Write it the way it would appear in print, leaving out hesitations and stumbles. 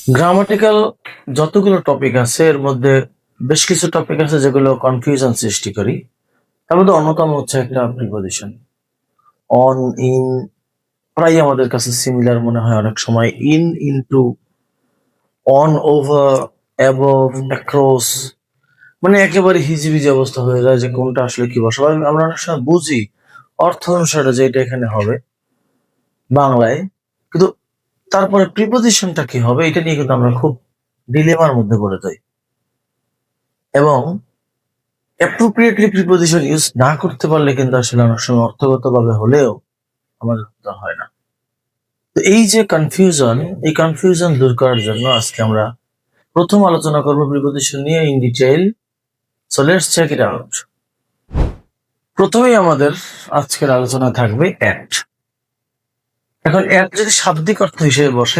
Grammatical যতগুলো topic আছে এর মধ্যে বেশ কিছু টপিক আছে যেগুলো কনফিউশন সৃষ্টি করি। তার মধ্যে অন্যতম হচ্ছে একটা প্রিপজিশন। অন, ইন প্রায় আমাদের কাছে সিমিলার মনে হয় অনেক সময়। In, into, on, over, above, across, মানে একেবারে হিজিবিজি অবস্থা হয়ে যায় যে কোনটা আসলে কি বসাবো। আমরা অনেক সময় বুঝি অর্থ অনুসারে যে এটা এখানে হবে বাংলায়, কিন্তু তারপরে প্রিপজিশনটা কি হবে এটা নিয়ে কিন্তু আমরা খুব ডিলেমার মধ্যে পড়ে যাই, এবং অ্যাপ্রোপ্রিয়েটলি প্রিপজিশন ইউজ না করতে পারলে কিন্তু আসলে অনেক সময় অর্থগতভাবে হলেও আমাদের উত্তর হয় না। তো এই যে কনফিউশন, এই কনফিউশন দূর করার জন্য আজকে আমরা প্রথম আলোচনা করব প্রিপজিশন নিয়ে in detail. So let's check it out. প্রথমেই আমাদের আজকের আলোচনা থাকবে অ্যাট। এখন অ্যাট যদি শাব্দিক অর্থ হিসেবে বসে,